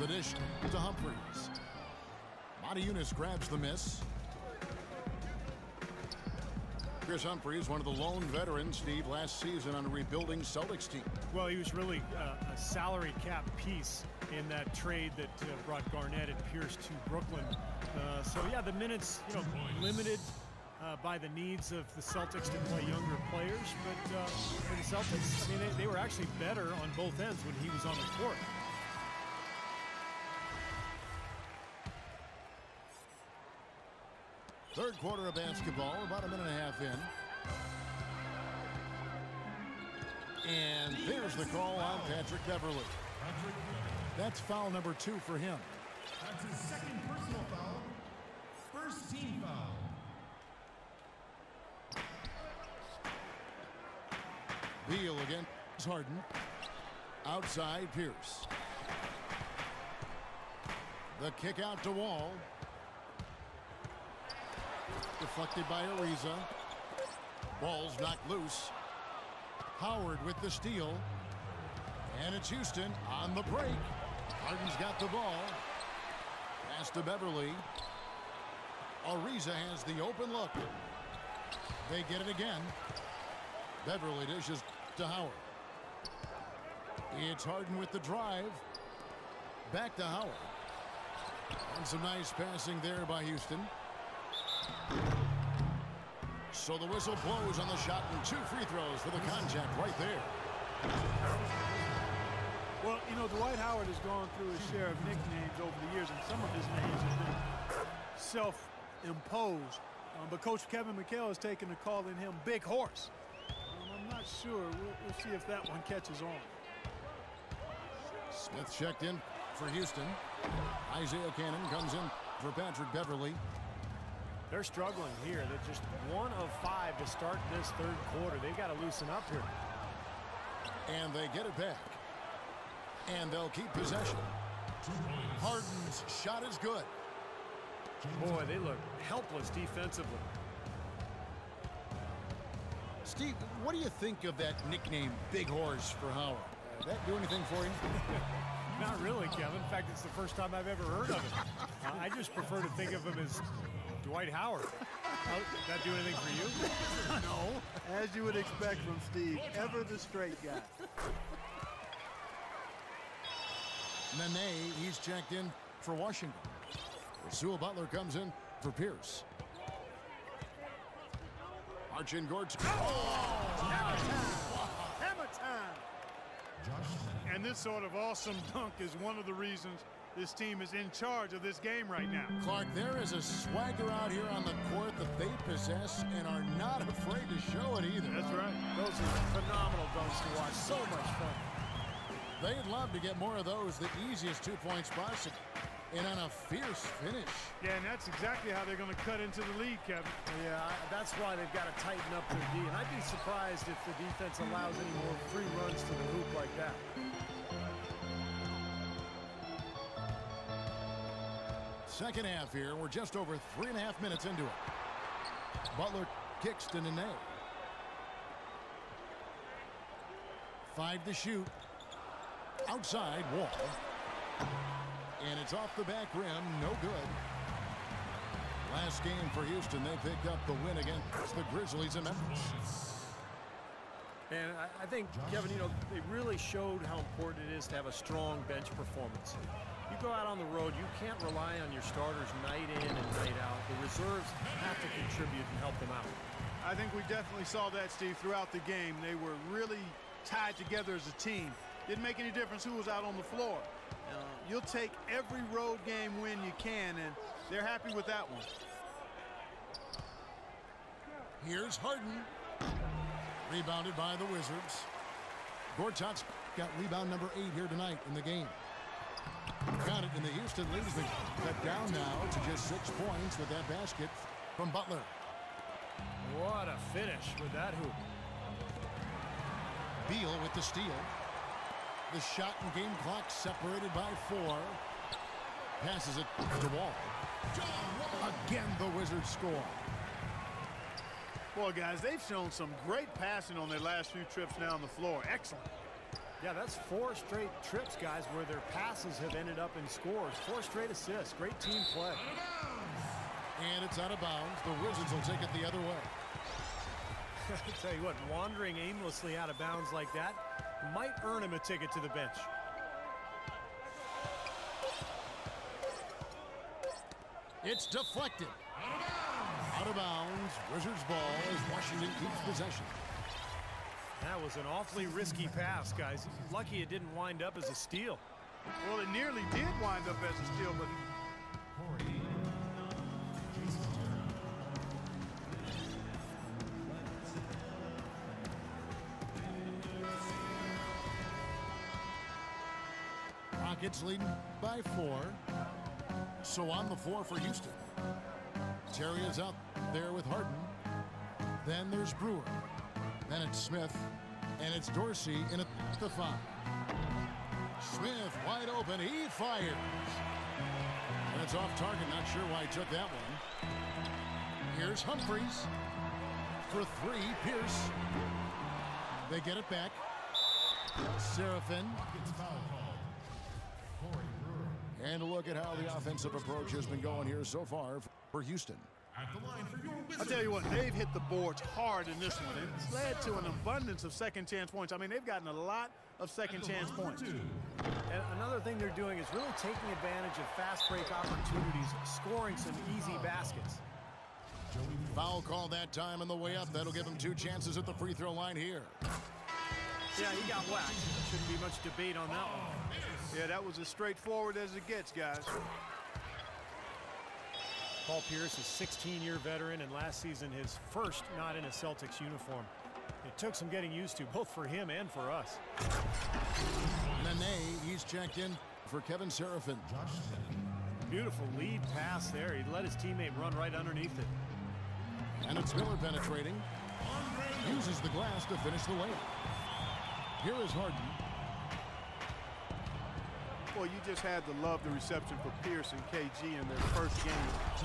The dish to Humphries. Matajunas grabs the miss. Chris Humphries, one of the lone veterans, Steve, last season on a rebuilding Celtics team. Well, he was really a salary cap piece in that trade that brought Garnett and Pierce to Brooklyn. So, yeah, the minutes, limited by the needs of the Celtics to play younger players. But for the Celtics, I mean, they were actually better on both ends when he was on the court. Third quarter of basketball, about a minute and a half in. And there's the call on Patrick Beverley. That's foul number 2 for him. That's his second personal foul. First team foul. Beal against Harden. Outside Pierce. The kick out to Wall. Deflected by Ariza. Ball's knocked loose. Howard with the steal. And it's Houston on the break. Harden's got the ball. Pass to Beverly. Ariza has the open look. They get it again. Beverly dishes to Howard. It's Harden with the drive. Back to Howard. And some nice passing there by Houston. So the whistle blows on the shot and 2 free throws for the contact right there. Well, Dwight Howard has gone through his share of nicknames over the years, and some of his names have been self-imposed. But Coach Kevin McHale has taken to calling him Big Horse. I'm not sure. We'll see if that one catches on. Smith checked in for Houston. Isaiah Cannon comes in for Patrick Beverley. They're struggling here. They're just 1 of 5 to start this third quarter. They've got to loosen up here. And they get it back. And they'll keep possession. Harden's shot is good. Boy, they look helpless defensively. Steve, what do you think of that nickname, Big Horse, for Howard? That do anything for you? Not really, Kevin. In fact, it's the first time I've ever heard of it. I just prefer to think of him as Dwight Howard. That do anything for you? No. As you would expect from Steve, ever the straight guy. Nene, he's checked in for Washington. Sewell Butler comes in for Pierce. Archin Gordon. Hammer time! And this sort of awesome dunk is one of the reasons this team is in charge of this game right now. Clark, there is a swagger out here on the court that they possess and are not afraid to show it either. That's right. Those are phenomenal dunks to watch. So much fun. They'd love to get more of those, the easiest 2-point spots, and on a fierce finish. Yeah, and that's exactly how they're going to cut into the lead, Kevin. Yeah, that's why they've got to tighten up their D. And I'd be surprised if the defense allows any more free runs to the hoop like that. Second half here. We're just over 3.5 minutes into it. Butler kicks to Nene. 5 to shoot. Outside, Wall. And it's off the back rim. No good. Last game for Houston, they picked up the win against the Grizzlies in Memphis. And I think, Kevin, they really showed how important it is to have a strong bench performance. You go out on the road, you can't rely on your starters night in and night out. The reserves have to contribute and help them out. I think we definitely saw that, Steve, throughout the game. They were really tied together as a team. Didn't make any difference who was out on the floor. You'll take every road game win you can, and they're happy with that one. Here's Harden. Rebounded by the Wizards. Gortat's got rebound number 8 here tonight in the game. Got it in the Houston leads. They cut down now to just 6 points with that basket from Butler. What a finish with that hoop. Beal with the steal. The shot and game clock separated by 4. Passes it to Wall. Again, the Wizards score. Boy, guys, they've shown some great passing on their last few trips down the floor. Excellent. Yeah, that's 4 straight trips, guys, where their passes have ended up in scores. 4 straight assists. Great team play. And it's out of bounds. The Wizards will take it the other way. I tell you what, wandering aimlessly out of bounds like that might earn him a ticket to the bench. It's deflected. Out of bounds. Wizards ball as Washington keeps possession. That was an awfully risky pass, guys. Lucky it didn't wind up as a steal. Well, it nearly did wind up as a steal, but Rockets leading by 4. So on the floor for Houston. Terry is out there with Harden. Then there's Brewer. Then it's Smith. And it's Dorsey in at the 5. Smith wide open. He fires. And it's off target. Not sure why he took that one. Here's Humphries. For 3, Pierce. They get it back. Seraphin. And a look at how the offensive approach has been going here so far for Houston. I'll tell you what, they've hit the boards hard in this one. It's led to an abundance of second-chance points. I mean, they've gotten a lot of second-chance points. And another thing they're doing is really taking advantage of fast break opportunities, scoring some easy baskets. Foul call that time on the way up. That'll give him 2 chances at the free throw line here. Yeah, he got whacked. Shouldn't be much debate on that one. Yeah, that was as straightforward as it gets, guys. Paul Pierce is a 16-year veteran, and last season his first not in a Celtics uniform. It took some getting used to, both for him and for us. Nene, he's checked in for Kevin Seraphin. Beautiful lead pass there. He let his teammate run right underneath it. And it's Miller penetrating. Uses the glass to finish the layup. Here is Harden. Well, you just had to love the reception for Pierce and KG in their first game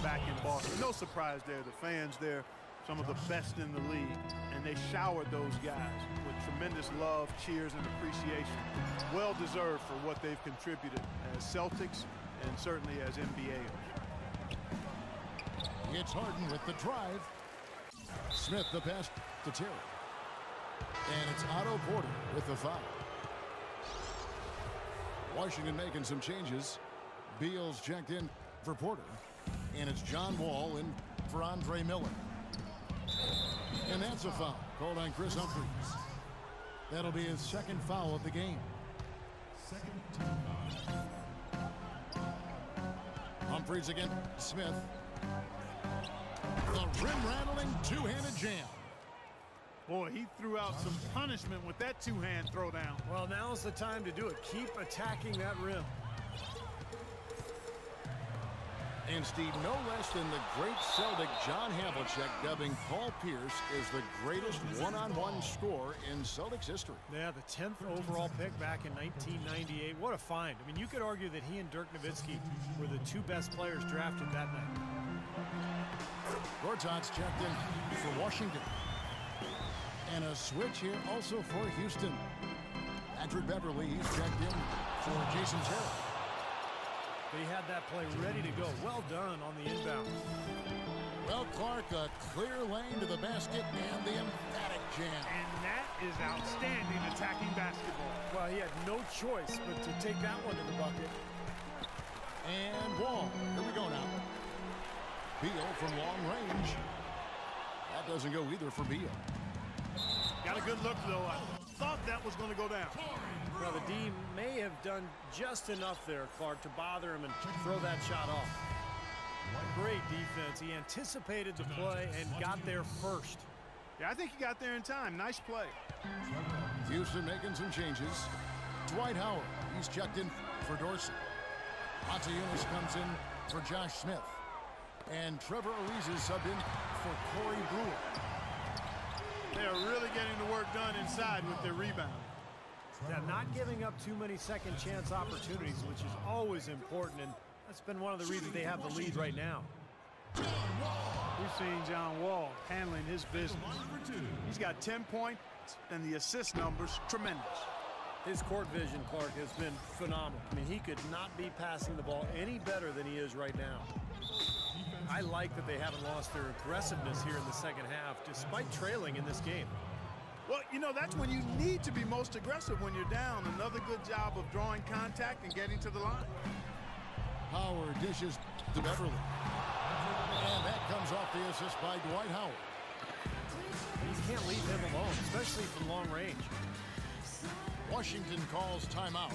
back in Boston. No surprise there. The fans there, some of the best in the league, and they showered those guys with tremendous love, cheers, and appreciation. Well deserved for what they've contributed as Celtics and certainly as NBAers. It's Harden with the drive. Smith the pass to Terry. And it's Otto Porter with the foul. Washington making some changes. Beal's checked in for Porter. And it's John Wall in for Andre Miller. And that's a foul called on Chris Humphries. That'll be his 2nd foul of the game. Humphries against Smith. The rim-rattling 2-handed jam. Boy, he threw out some punishment with that 2-hand throwdown. Well, now's the time to do it. Keep attacking that rim. And Steve, no less than the great Celtic John Havlicek dubbing Paul Pierce as the greatest one-on-one scorer in Celtics history. Yeah, the 10th overall pick back in 1998. What a find. I mean, you could argue that he and Dirk Nowitzki were the 2 best players drafted that night. Gortat's checked in for Washington. And a switch here also for Houston. Patrick Beverly, he's checked in for Jason Terry. But he had that play ready to go. Well done on the inbound. Well, Clark, a clear lane to the basket and the emphatic jam. And that is outstanding attacking basketball. Well, he had no choice but to take that one to the bucket. And Wall. Here we go now. Beal from long range. That doesn't go either for Beal. Got a good look, though. I thought that was going to go down. Well, the D may have done just enough there, Clark, to bother him and throw that shot off. Great defense. He anticipated the play and got there first. Yeah, I think he got there in time. Nice play. Houston making some changes. Dwight Howard, he's checked in for Dorsey. Montezumas comes in for Josh Smith. And Trevor Ariza subbed in for Corey Brewer. They are really getting the work done inside with their rebound. Yeah, not giving up too many second chance opportunities, which is always important, and that's been one of the reasons they have the lead right now. We've seen John Wall handling his business. He's got 10 points, and the assist numbers tremendous. His court vision, Clark, has been phenomenal. I mean, he could not be passing the ball any better than he is right now. I like that they haven't lost their aggressiveness here in the second half, despite trailing in this game. Well, you know, that's when you need to be most aggressive when you're down. Another good job of drawing contact and getting to the line. Howard dishes to Beverly. And that comes off the assist by Dwight Howard. You can't leave him alone, especially from long range. Washington calls timeout.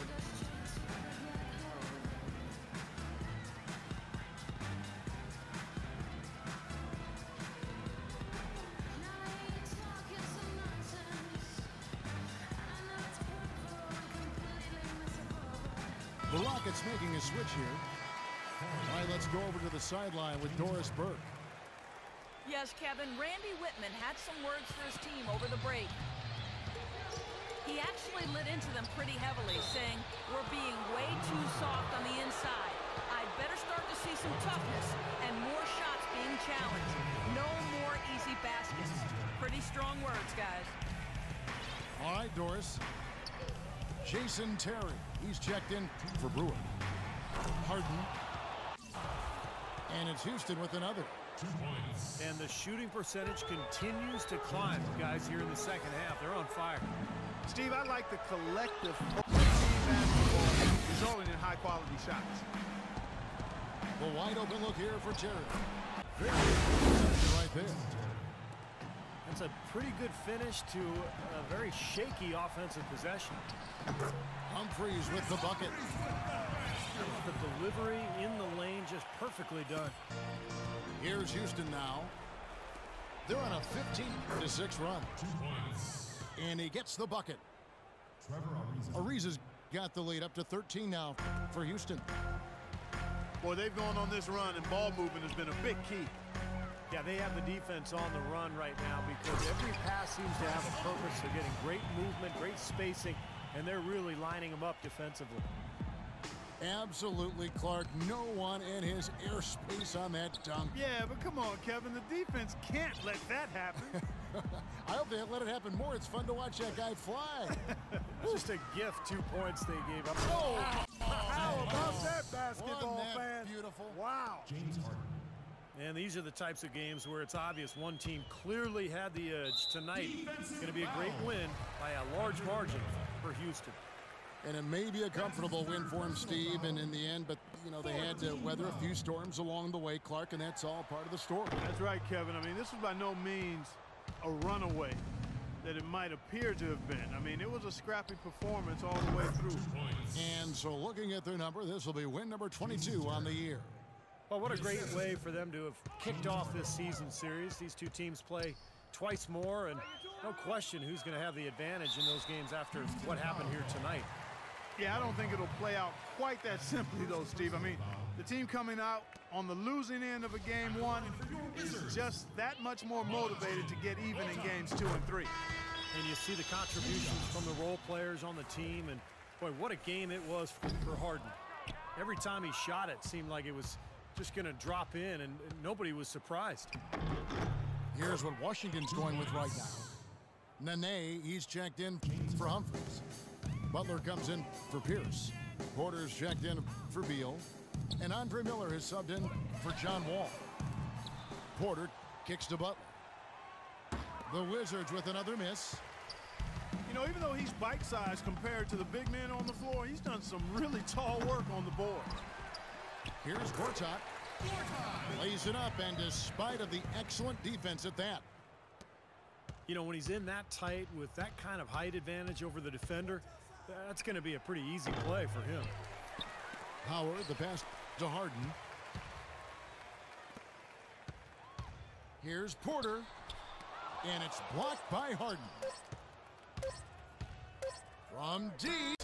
The Rockets making a switch here. All right, let's go over to the sideline with Doris Burke. Yes, Kevin, Randy Whitman had some words for his team over the break. He actually lit into them pretty heavily, saying, "We're being way too soft on the inside. I'd better start to see some toughness and more shots being challenged. No more easy baskets." Pretty strong words, guys. All right, Doris. Jason Terry. He's checked in for Brewer. Harden. And it's Houston with another. 2 points. And the shooting percentage continues to climb, guys, here in the second half. They're on fire. Steve, I like the collective team basketball resulting in high-quality shots. The wide open look here for Terry. Very good right there. That's a pretty good finish to a very shaky offensive possession. Humphreys with the bucket. The delivery in the lane just perfectly done. Here's Houston now. They're on a 15-6 run. 2 points. And he gets the bucket. Trevor Ariza's got the lead up to 13 now for Houston. Boy, they've gone on this run, and ball movement has been a big key. Yeah, they have the defense on the run right now because every pass seems to have a purpose. They're getting great movement, great spacing, and they're really lining them up defensively. Absolutely, Clark. No one in his airspace on that dunk. Yeah, but come on, Kevin. The defense can't let that happen. I hope they let it happen more. It's fun to watch that guy fly. Just a gift, 2 points they gave up. Oh, How about that, basketball Wasn't that fan? beautiful? Wow. James Harden. And these are the types of games where it's obvious one team clearly had the edge. Tonight, it's going to be a great win by a large margin for Houston. And it may be a comfortable win for him, Steve, and in the end, but, you know, they had to weather a few storms along the way, Clark, and that's all part of the story. That's right, Kevin. I mean, this was by no means a runaway that it might appear to have been. I mean, it was a scrappy performance all the way through. 2 points. And so looking at their number, this will be win number 22 on the year. Well, what a great way for them to have kicked off this season series. These two teams play twice more, and no question who's going to have the advantage in those games after what happened here tonight. Yeah, I don't think it'll play out quite that simply, though, Steve. I mean, the team coming out on the losing end of a game one is just that much more motivated to get even in games 2 and 3. And you see the contributions from the role players on the team, and boy, what a game it was for Harden. Every time he shot it seemed like it was just going to drop in, and nobody was surprised. Here's what Washington's going with right now. Nene, he's checked in for Humphreys. Butler comes in for Pierce. Porter's checked in for Beal. And Andre Miller has subbed in for John Wall. Porter kicks to Butler. The Wizards with another miss. You know, even though he's bite-sized compared to the big men on the floor, he's done some really tall work on the board. Here's Gortat. Lays it up, and despite of the excellent defense at that. You know, when he's in that tight with that kind of height advantage over the defender, that's going to be a pretty easy play for him. Howard, the pass to Harden. Here's Porter, and it's blocked by Harden. From deep.